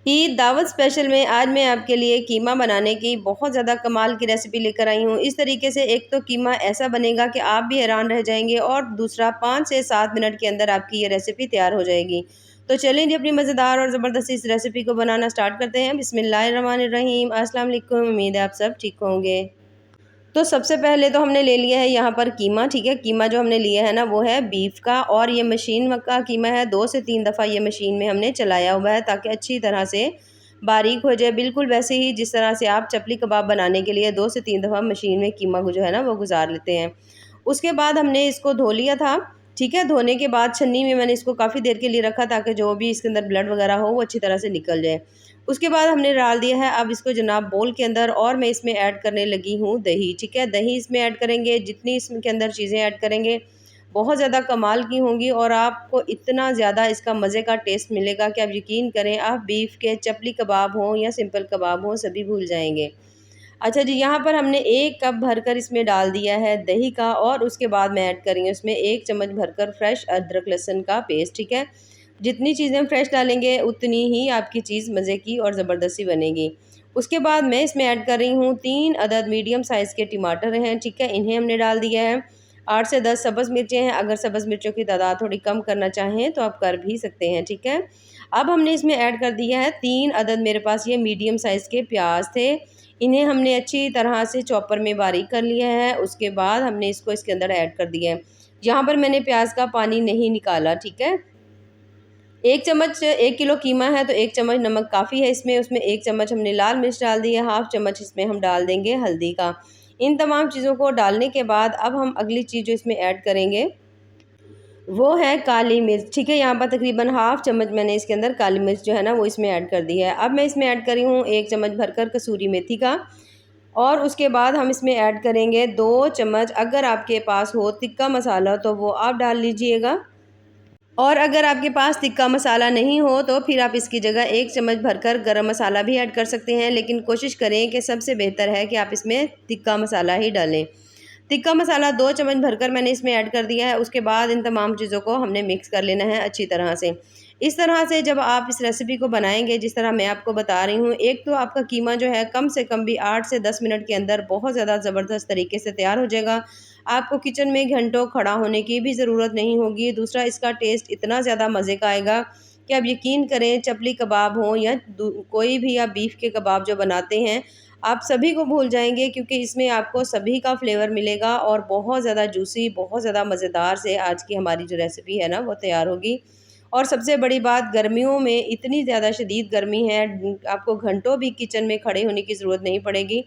ईद दावत स्पेशल में आज मैं आपके लिए कीमा बनाने की बहुत ज़्यादा कमाल की रेसिपी लेकर आई हूँ। इस तरीके से एक तो कीमा ऐसा बनेगा कि आप भी हैरान रह जाएंगे और दूसरा 5 से 7 मिनट के अंदर आपकी ये रेसिपी तैयार हो जाएगी। तो चलिए जी अपनी मज़ेदार और ज़बरदस्त इस रेसिपी को बनाना स्टार्ट करते हैं। बिस्मिल्लाहिर्रहमानिर्रहीम। अस्सलाम वालेकुम। उम्मीद है आप सब ठीक होंगे। तो सबसे पहले तो हमने ले लिया है यहाँ पर कीमा, ठीक है। कीमा जो हमने लिया है ना वो है बीफ का, और ये मशीन का कीमा है। 2 से 3 दफ़ा ये मशीन में हमने चलाया हुआ है ताकि अच्छी तरह से बारीक हो जाए, बिल्कुल वैसे ही जिस तरह से आप चपली कबाब बनाने के लिए 2 से 3 दफ़ा मशीन में कीमा को जो है ना वो गुजार लेते हैं। उसके बाद हमने इसको धो लिया था, ठीक है। धोने के बाद छन्नी में मैंने इसको काफ़ी देर के लिए रखा ताकि जो भी इसके अंदर ब्लड वगैरह हो वो अच्छी तरह से निकल जाए। उसके बाद हमने डाल दिया है अब इसको जनाब बोल के अंदर, और मैं इसमें ऐड करने लगी हूँ दही, ठीक है। दही इसमें ऐड करेंगे, जितनी इसके अंदर चीज़ें ऐड करेंगे बहुत ज़्यादा कमाल की होंगी और आपको इतना ज़्यादा इसका मज़े का टेस्ट मिलेगा कि आप यकीन करें, आप बीफ के चपली कबाब हों या सिंपल कबाब हों सभी भूल जाएंगे। अच्छा जी, यहाँ पर हमने 1 कप भरकर इसमें डाल दिया है दही का, और उसके बाद मैं ऐड करेंगे उसमें 1 चम्मच भरकर फ्रेश अदरक लहसुन का पेस्ट, ठीक है। जितनी चीज़ें फ्रेश डालेंगे उतनी ही आपकी चीज़ मज़े की और ज़बरदस्ती बनेगी। उसके बाद मैं इसमें ऐड कर रही हूँ 3 अदद मीडियम साइज़ के टमाटर हैं, ठीक है। इन्हें हमने डाल दिया है। 8 से 10 सब्ज़ मिर्चें हैं, अगर सब्ज़ मिर्चों की तादाद थोड़ी कम करना चाहें तो आप कर भी सकते हैं, ठीक है। अब हमने इसमें ऐड कर दिया है 3 अदद, मेरे पास ये मीडियम साइज़ के प्याज थे। इन्हें हमने अच्छी तरह से चॉपर में बारीक कर लिया है। उसके बाद हमने इसको इसके अंदर ऐड कर दिया है। यहाँ पर मैंने प्याज का पानी नहीं निकाला, ठीक है। 1 चम्मच, 1 किलो कीमा है तो 1 चम्मच नमक काफ़ी है इसमें। उसमें 1 चम्मच हमने लाल मिर्च डाल दी है, हाफ़ चम्मच इसमें हम डाल देंगे हल्दी का। इन तमाम चीज़ों को डालने के बाद अब हम अगली चीज़ जो इसमें ऐड करेंगे वो है काली मिर्च, ठीक है। यहाँ पर तकरीबन हाफ़ चम्मच मैंने इसके अंदर काली मिर्च जो है ना वो इसमें ऐड कर दी है। अब मैं इसमें ऐड कर रही हूँ 1 चम्मच भरकर कसूरी मेथी का, और उसके बाद हम इसमें ऐड करेंगे 2 चम्मच, अगर आपके पास हो तिक्का मसाला तो वो आप डाल लीजिएगा, और अगर आपके पास तिक्का मसाला नहीं हो तो फिर आप इसकी जगह 1 चम्मच भरकर गरम मसाला भी ऐड कर सकते हैं। लेकिन कोशिश करें कि सबसे बेहतर है कि आप इसमें तिक्का मसाला ही डालें। तिक्का मसाला 2 चम्मच भरकर मैंने इसमें ऐड कर दिया है। उसके बाद इन तमाम चीज़ों को हमने मिक्स कर लेना है अच्छी तरह से। इस तरह से जब आप इस रेसिपी को बनाएंगे जिस तरह मैं आपको बता रही हूँ, एक तो आपका कीमा जो है कम से कम भी 8 से 10 मिनट के अंदर बहुत ज़्यादा ज़बरदस्त तरीके से तैयार हो जाएगा। आपको किचन में घंटों खड़ा होने की भी ज़रूरत नहीं होगी। दूसरा, इसका टेस्ट इतना ज़्यादा मज़े का आएगा कि आप यकीन करें, चपली कबाब हो या कोई भी आप बीफ के कबाब जो बनाते हैं, आप सभी को भूल जाएंगे, क्योंकि इसमें आपको सभी का फ्लेवर मिलेगा और बहुत ज़्यादा जूसी, बहुत ज़्यादा मज़ेदार से आज की हमारी जो रेसिपी है ना वो तैयार होगी। और सबसे बड़ी बात, गर्मियों में इतनी ज़्यादा शदीद गर्मी है, आपको घंटों भी किचन में खड़े होने की ज़रूरत नहीं पड़ेगी,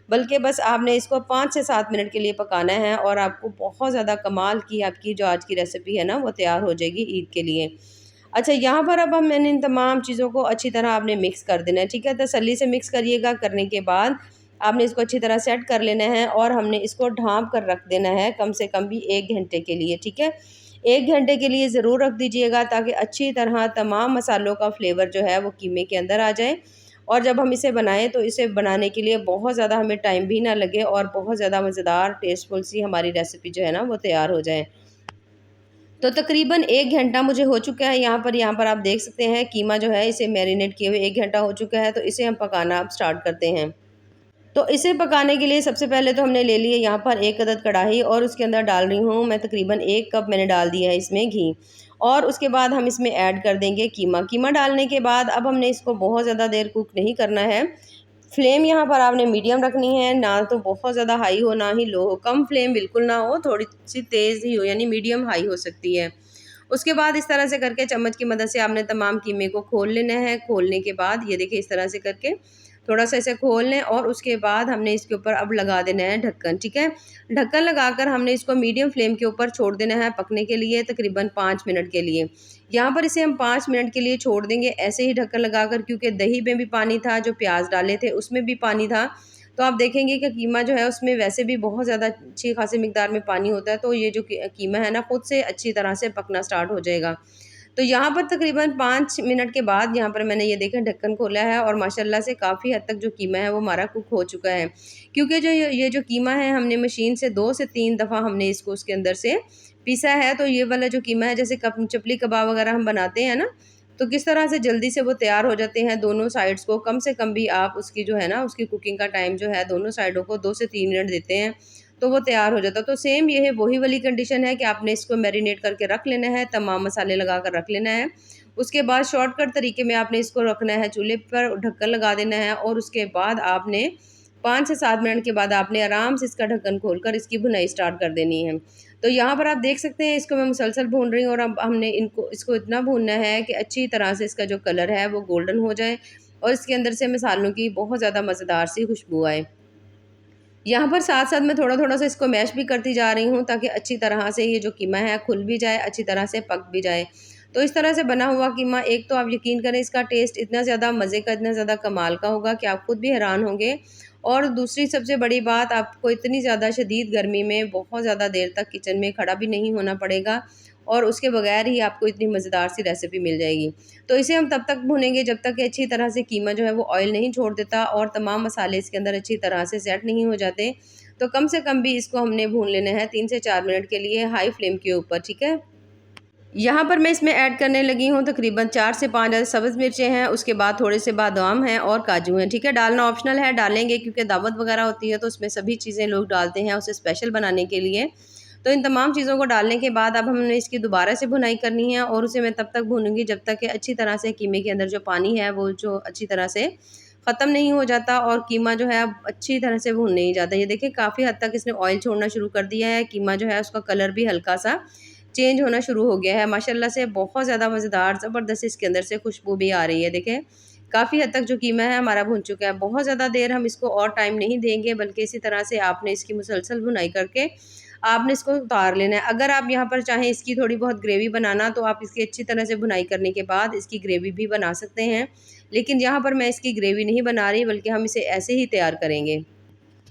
बल्कि बस आपने इसको 5 से 7 मिनट के लिए पकाना है और आपको बहुत ज़्यादा कमाल की आपकी जो आज की रेसिपी है ना वो तैयार हो जाएगी ईद के लिए। अच्छा, यहाँ पर अब हम मैंने इन तमाम चीज़ों को अच्छी तरह आपने मिक्स कर देना है, ठीक है। तसल्ली से मिक्स करिएगा। करने के बाद आपने इसको अच्छी तरह सेट कर लेना है और हमने इसको ढाँप कर रख देना है कम से कम भी 1 घंटे के लिए, ठीक है। 1 घंटे के लिए ज़रूर रख दीजिएगा ताकि अच्छी तरह तमाम मसालों का फ्लेवर जो है वो कीमे के अंदर आ जाए, और जब हम इसे बनाएँ तो इसे बनाने के लिए बहुत ज़्यादा हमें टाइम भी ना लगे और बहुत ज़्यादा मज़ेदार टेस्टफुल सी हमारी रेसिपी जो है ना वो तैयार हो जाए। तो तकरीबन 1 घंटा मुझे हो चुका है। यहाँ पर आप देख सकते हैं कीमा जो है इसे मैरिनेट किए हुए 1 घंटा हो चुका है। तो इसे हम पकाना अब स्टार्ट करते हैं। तो इसे पकाने के लिए सबसे पहले तो हमने ले लिए यहाँ पर 1 अदद कढ़ाई, और उसके अंदर डाल रही हूँ मैं तकरीबन 1 कप मैंने डाल दिया है इसमें घी, और उसके बाद हम इसमें ऐड कर देंगे कीमा। कीमा डालने के बाद अब हमने इसको बहुत ज़्यादा देर कुक नहीं करना है। फ्लेम यहाँ पर आपने मीडियम रखनी है, ना तो बहुत ज़्यादा हाई हो ना ही लो हो, कम फ्लेम बिल्कुल ना हो, थोड़ी सी तेज़ ही हो, यानी मीडियम हाई हो सकती है। उसके बाद इस तरह से करके चम्मच की मदद से आपने तमाम कीमे को खोल लेना है। खोलने के बाद ये देखिए इस तरह से करके थोड़ा सा इसे खोल लें, और उसके बाद हमने इसके ऊपर अब लगा देना है ढक्कन, ठीक है। ढक्कन लगाकर हमने इसको मीडियम फ्लेम के ऊपर छोड़ देना है पकने के लिए तकरीबन 5 मिनट के लिए। यहाँ पर इसे हम 5 मिनट के लिए छोड़ देंगे ऐसे ही ढक्कन लगाकर, क्योंकि दही में भी पानी था, जो प्याज डाले थे उसमें भी पानी था। तो आप देखेंगे कि कीमा जो है उसमें वैसे भी बहुत ज़्यादा अच्छी खासी मिकदार में पानी होता है, तो ये जो कीमा है ना खुद से अच्छी तरह से पकना स्टार्ट हो जाएगा। तो यहाँ पर तकरीबन 5 मिनट के बाद यहाँ पर मैंने ये देखें ढक्कन खोला है, और माशाल्लाह से काफ़ी हद तक जो कीमा है वो हमारा कुक हो चुका है। क्योंकि जो ये जो कीमा है हमने मशीन से 2 से 3 दफ़ा हमने इसको उसके अंदर से पीसा है। तो ये वाला जो कीमा है, जैसे चपली कबाब वगैरह हम बनाते हैं ना, तो किस तरह से जल्दी से वो तैयार हो जाते हैं। दोनों साइड्स को कम से कम भी आप उसकी जो है ना, उसकी कुकिंग का टाइम जो है दोनों साइडों को 2 से 3 मिनट देते हैं तो वो तैयार हो जाता है। तो सेम ये है, वही वाली कंडीशन है कि आपने इसको मैरिनेट करके रख लेना है, तमाम मसाले लगा कर रख लेना है। उसके बाद शॉर्टकट तरीके में आपने इसको रखना है, चूल्हे पर ढक्कन लगा देना है और उसके बाद आपने 5 से 7 मिनट के बाद आपने आराम से इसका ढक्कन खोलकर इसकी भुनाई स्टार्ट कर देनी है। तो यहाँ पर आप देख सकते हैं, इसको मैं मुसलसल भून रही हूँ और अब हमने इसको इतना भूनना है कि अच्छी तरह से इसका जो कलर है वो गोल्डन हो जाए और इसके अंदर से मसालों की बहुत ज़्यादा मज़ेदार सी खुशबू आए। यहाँ पर साथ-साथ मैं थोड़ा-थोड़ा सा इसको मैश भी करती जा रही हूँ ताकि अच्छी तरह से ये जो कीमा है खुल भी जाए, अच्छी तरह से पक भी जाए। तो इस तरह से बना हुआ कीमा, एक तो आप यकीन करें इसका टेस्ट इतना ज़्यादा मज़े का, इतना ज़्यादा कमाल का होगा कि आप खुद भी हैरान होंगे। और दूसरी सबसे बड़ी बात, आपको इतनी ज़्यादा शदीद गर्मी में बहुत ज़्यादा देर तक किचन में खड़ा भी नहीं होना पड़ेगा और उसके बगैर ही आपको इतनी मज़ेदार सी रेसिपी मिल जाएगी। तो इसे हम तब तक भूनेंगे जब तक कि अच्छी तरह से कीमा जो है वो ऑयल नहीं छोड़ देता और तमाम मसाले इसके अंदर अच्छी तरह से सेट नहीं हो जाते। तो कम से कम भी इसको हमने भून लेना है 3 से 4 मिनट के लिए हाई फ्लेम के ऊपर, ठीक है। यहाँ पर मैं इसमें ऐड करने लगी हूँ तकरीबन 4 से 5 सब्ज़ मिर्चें हैं, उसके बाद थोड़े से बादाम हैं और काजू हैं, ठीक है। डालना ऑप्शनल है, डालेंगे क्योंकि दावत वगैरह होती है तो उसमें सभी चीज़ें लोग डालते हैं उसे स्पेशल बनाने के लिए। तो इन तमाम चीज़ों को डालने के बाद अब हमने इसकी दोबारा से भुनाई करनी है और उसे मैं तब तक भूनूंगी जब तक कि अच्छी तरह से कीमे के अंदर जो पानी है वो जो अच्छी तरह से ख़त्म नहीं हो जाता और कीमा जो है अब अच्छी तरह से भून नहीं जाता। ये देखिए काफ़ी हद तक इसने ऑयल छोड़ना शुरू कर दिया है, कीमा जो है उसका कलर भी हल्का सा चेंज होना शुरू हो गया है। माशाल्लाह से बहुत ज़्यादा मज़ेदार ज़बरदस्त इसके अंदर से खुशबू भी आ रही है। देखें काफ़ी हद तक जो कीमा है हमारा भुन चुका है। बहुत ज़्यादा देर हम इसको और टाइम नहीं देंगे, बल्कि इसी तरह से आपने इसकी मुसलसल भुनाई करके आपने इसको उतार लेना है। अगर आप यहाँ पर चाहें इसकी थोड़ी बहुत ग्रेवी बनाना तो आप इसकी अच्छी तरह से भुनाई करने के बाद इसकी ग्रेवी भी बना सकते हैं। लेकिन यहाँ पर मैं इसकी ग्रेवी नहीं बना रही, बल्कि हम इसे ऐसे ही तैयार करेंगे।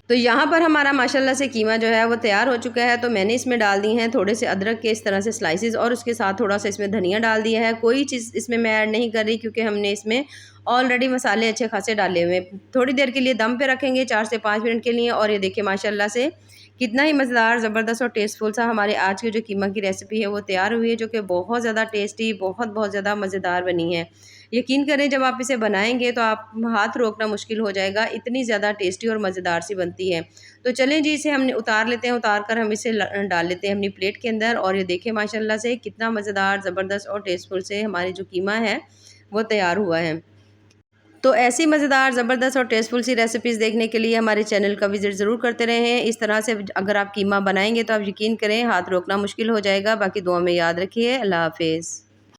तो यहाँ पर हमारा माशाल्लाह से कीमा जो है वो तैयार हो चुका है। तो मैंने इसमें डाल दी हैं थोड़े से अदरक के इस तरह से स्लाइसेस और उसके साथ थोड़ा सा इसमें धनिया डाल दिया है। कोई चीज़ इसमें मैं ऐड नहीं कर रही क्योंकि हमने इसमें ऑलरेडी मसाले अच्छे खासे डाले हुए हैं। थोड़ी देर के लिए दम पे रखेंगे 4 से 5 मिनट के लिए और ये देखिए माशाल्लाह से कितना ही मज़ेदार ज़बरदस्त और टेस्टफुल सा हमारे आज की जो कीमा की रेसिपी है वो तैयार हुई है, जो कि बहुत ज़्यादा टेस्टी, बहुत ज़्यादा मज़ेदार बनी है। यकीन करें जब आप इसे बनाएँगे तो आप हाथ रोकना मुश्किल हो जाएगा, इतनी ज़्यादा टेस्टी और मज़ेदार सी बनती है। तो चलें जी, इसे हमने उतार लेते हैं, उतार कर हम इसे डाल लेते हैं अपनी प्लेट के अंदर और ये देखें माशाल्लाह से कितना मज़ेदार, ज़बरदस्त और टेस्टफुल से हमारी जो कीमा है वो तैयार हुआ है। तो ऐसी मज़ेदार, ज़बरदस्त और टेस्टफुल सी रेसिपीज़ देखने के लिए हमारे चैनल का विज़िट ज़रूर करते रहें। इस तरह से अगर आप कीमा बनाएँगे तो आप यकीन करें हाथ रोकना मुश्किल हो जाएगा। बाकी दुआ में याद रखिए। अल्लाह हाफ़िज़।